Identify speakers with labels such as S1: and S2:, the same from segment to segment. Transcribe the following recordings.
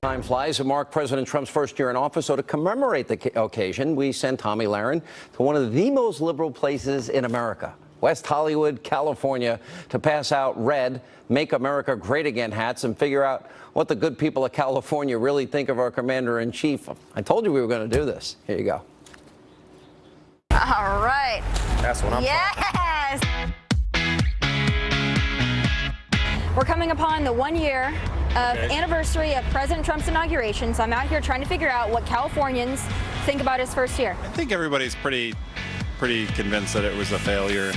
S1: Time flies to mark President Trump's first year in office. So to commemorate the occasion, we sent Tomi Lahren to one of the most liberal places in America, West Hollywood, California, to pass out red Make America Great Again hats and figure out what the good people of California really think of our commander-in-chief. I told you we were going to do this. Here you go.
S2: All right.
S3: That's what I'm
S2: Yes! We're coming upon the 1 year of anniversary of President Trump's inauguration, so I'm out here trying to figure out what Californians think about his first year.
S3: I think everybody's pretty convinced that it was a failure.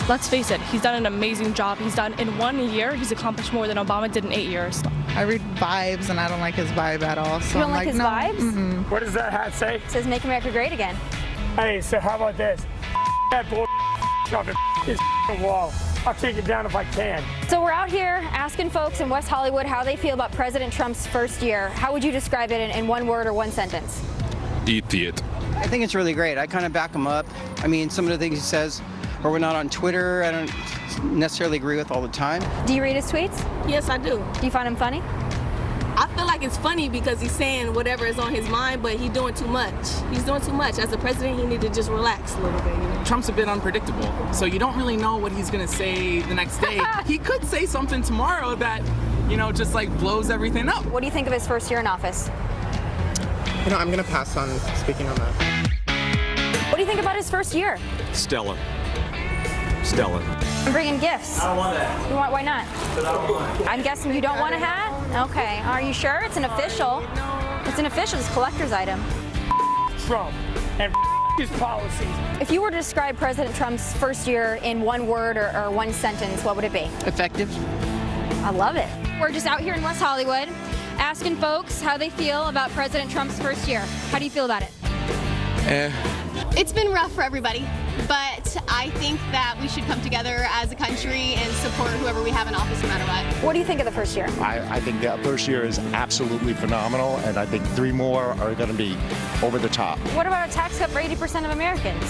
S4: Let's face it, he's done an amazing job. He's done in 1 year, he's accomplished more than Obama did in 8 years.
S5: I read vibes and I don't like his vibe at all. So
S2: You don't like his vibes?
S5: Mm-mm.
S6: What does that hat say?
S2: It says Make America Great Again.
S6: Hey, so how about this? That bull shove it his wall. I'll take it down if I can.
S2: So we're out here asking folks in West Hollywood how they feel about President Trump's first year. How would you describe it in one word or one sentence?
S7: Idiot.
S8: I think it's really great. I kind of back him up. I mean, some of the things he says, or we're not on Twitter, I don't necessarily agree with all the time.
S2: Do you read his tweets?
S9: Yes, I do.
S2: Do you find him funny?
S9: I feel like it's funny because he's saying whatever is on his mind, but he's doing too much. He's doing too much. As a president, he need to just relax a little bit. You know?
S10: Trump's a bit unpredictable, so you don't really know what he's going to say the next day. He could say something tomorrow that, just like blows everything up.
S2: What do you think of his first year in office?
S11: I'm going to pass on speaking on that.
S2: What do you think about his first year?
S3: Stellar.
S2: I'm bringing gifts.
S6: I don't want that.
S2: You want? Why not? I'm guessing you don't want a hat? Okay. Are you sure? It's an official. It's an official. It's a collector's item.
S6: Trump and his policies.
S2: If you were to describe President Trump's first year in one word or one sentence, what would it be?
S8: Effective.
S2: I love it. We're just out here in West Hollywood asking folks how they feel about President Trump's first year. How do you feel about it?
S12: It's been rough for everybody, but I think that we should come together as a country and support whoever we have in office no matter what.
S2: What do you think of the first year?
S13: I think that first year is absolutely phenomenal, and I think 3 more are going to be over the top.
S2: What about a tax cut for 80% of Americans?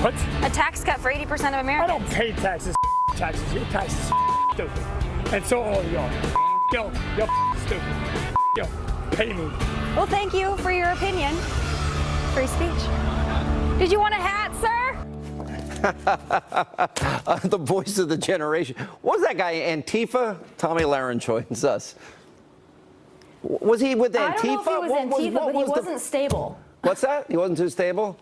S6: What?
S2: A tax cut for 80% of
S6: I
S2: Americans.
S6: don't pay taxes. Your taxes stupid. And so all y'all. Yo, stupid. Yo, pay me.
S2: Well, thank you for your opinion. Free speech. Did you want a hat, sir?
S1: The voice of the generation. What was that guy, Antifa? Tomi Lahren joins us. Was he with Antifa?
S2: I don't know if he was Antifa, but he wasn't stable.
S1: What's that? He wasn't too stable?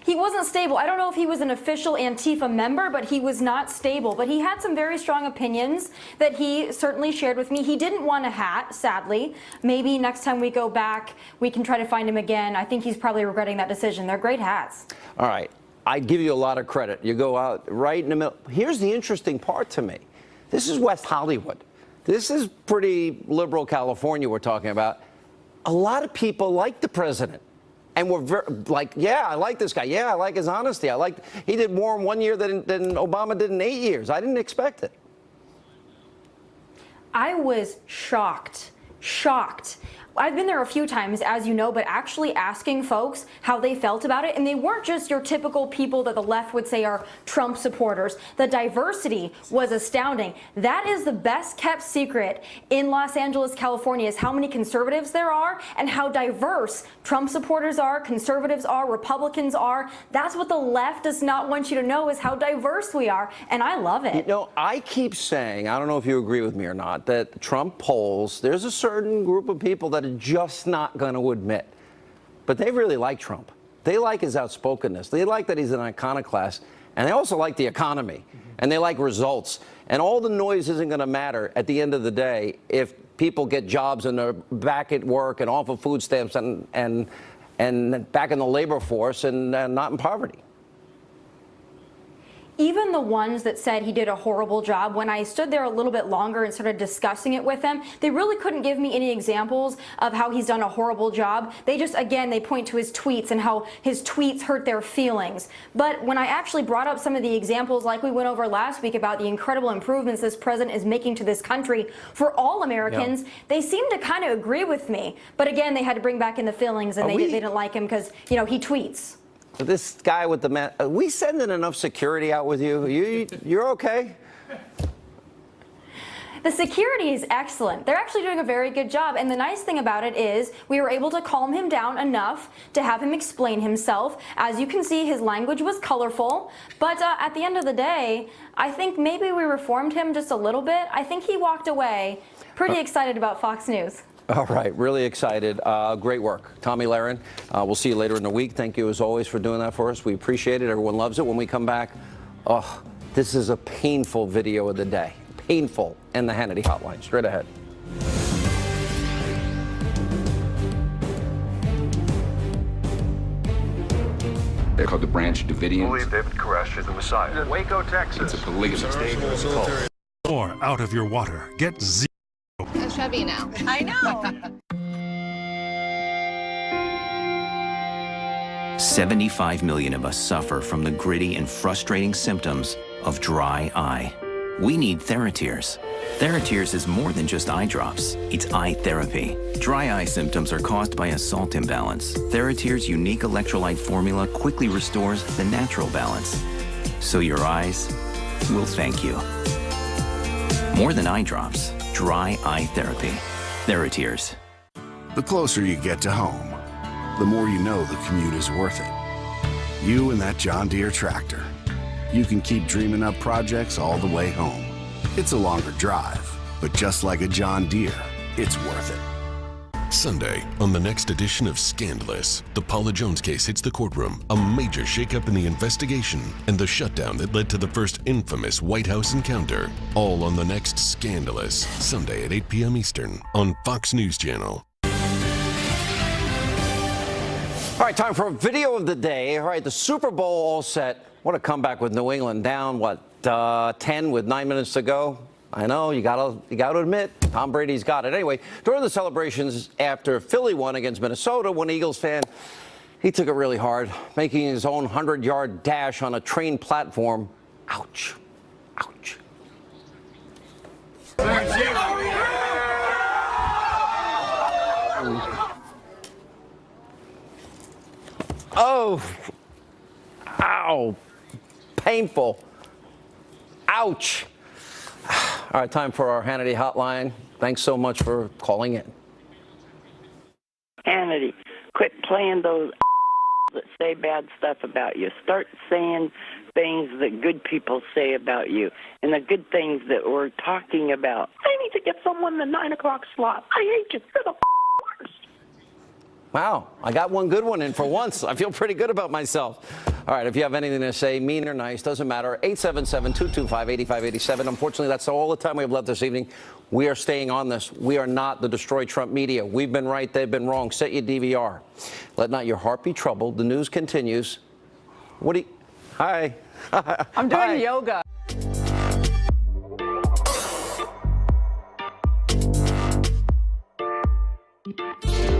S2: He wasn't stable. I don't know if he was an official Antifa member, but he was not stable. But he had some very strong opinions that he certainly shared with me. He didn't want a hat, sadly. Maybe next time we go back, we can try to find him again. I think he's probably regretting that decision. They're great hats.
S1: All right. I give you a lot of credit. You go out right in the middle. Here's the interesting part to me. This is West Hollywood. This is pretty liberal California we're talking about. A lot of people like the president. And we're like, yeah, I like this guy. Yeah, I like his honesty. He did more in 1 year than Obama did in 8 years. I didn't expect it.
S2: I was shocked. I've been there a few times, as you know, but actually asking folks how they felt about it. And they weren't just your typical people that the left would say are Trump supporters. The diversity was astounding. That is the best kept secret in Los Angeles, California, is how many conservatives there are and how diverse Trump supporters are, conservatives are, Republicans are. That's what the left does not want you to know, is how diverse we are. And I love it.
S1: I keep saying, I don't know if you agree with me or not, that Trump polls, there's a certain group of people that are just not going to admit. But they really like Trump. They like his outspokenness. They like that he's an iconoclast. And they also like the economy. And they like results. And all the noise isn't going to matter at the end of the day if people get jobs and they're back at work and off of food stamps and back in the labor force and not in poverty.
S2: Even the ones that said he did a horrible job, when I stood there a little bit longer and started discussing it with them, they really couldn't give me any examples of how he's done a horrible job. They just, again, they point to his tweets and how his tweets hurt their feelings. But when I actually brought up some of the examples like we went over last week about the incredible improvements this president is making to this country for all Americans, they seemed to kind of agree with me. But again, they had to bring back in the feelings, and they didn't like him because, he tweets.
S1: This guy with the man, are we sending enough security out with you? You're okay?
S2: The security is excellent. They're actually doing a very good job, and the nice thing about it is we were able to calm him down enough to have him explain himself. As you can see, his language was colorful, but at the end of the day, I think maybe we reformed him just a little bit. I think he walked away pretty excited about Fox News.
S1: All right, really excited. Great work. Tomi Lahren, we'll see you later in the week. Thank you as always for doing that for us. We appreciate it. Everyone loves it. When we come back, this is a painful video of the day. Painful. And the Hannity Hotline. Straight ahead.
S7: They're called the Branch Davidians.
S14: I believe David Koresh is the Messiah. In Waco, Texas.
S7: It's a polygamous cult.
S15: Or out of your water. Get zero.
S12: A Chevy now.
S5: I know.
S16: 75 million of us suffer from the gritty and frustrating symptoms of dry eye. We need TheraTears. TheraTears is more than just eye drops. It's eye therapy. Dry eye symptoms are caused by a salt imbalance. TheraTears' unique electrolyte formula quickly restores the natural balance. So your eyes will thank you. More than eye drops, dry eye therapy. TheraTears.
S17: The closer you get to home, the more you know the commute is worth it. You and that John Deere tractor. You can keep dreaming up projects all the way home. It's a longer drive, but just like a John Deere, it's worth it.
S18: Sunday, on the next edition of Scandalous, the Paula Jones case hits the courtroom, a major shakeup in the investigation, and the shutdown that led to the first infamous White House encounter. All on the next Scandalous, Sunday at 8 p.m. Eastern on Fox News Channel.
S1: All right, time for a video of the day. All right, the Super Bowl all set. What a comeback with New England down, 10 with 9 minutes to go. I know, you gotta admit, Tom Brady's got it. Anyway, during the celebrations after Philly won against Minnesota, one Eagles fan, he took it really hard, making his own 100-yard dash on a train platform. Ouch. Ouch. Oh. Ow. Painful. Ouch. All right, time for our Hannity Hotline. Thanks so much for calling in.
S19: Hannity, quit playing those that say bad stuff about you. Start saying things that good people say about you and the good things that we're talking about. I need to get someone in the 9 o'clock slot. I hate you. You're the worst.
S1: Wow, I got one good one in for once. I feel pretty good about myself. All right, if you have anything to say, mean or nice, doesn't matter. 877-225-8587. Unfortunately, that's all the time we have left this evening. We are staying on this. We are not the Destroy Trump media. We've been right, they've been wrong. Set your DVR. Let not your heart be troubled. The news continues. What do you... Hi.
S5: I'm doing yoga.
S1: Hi.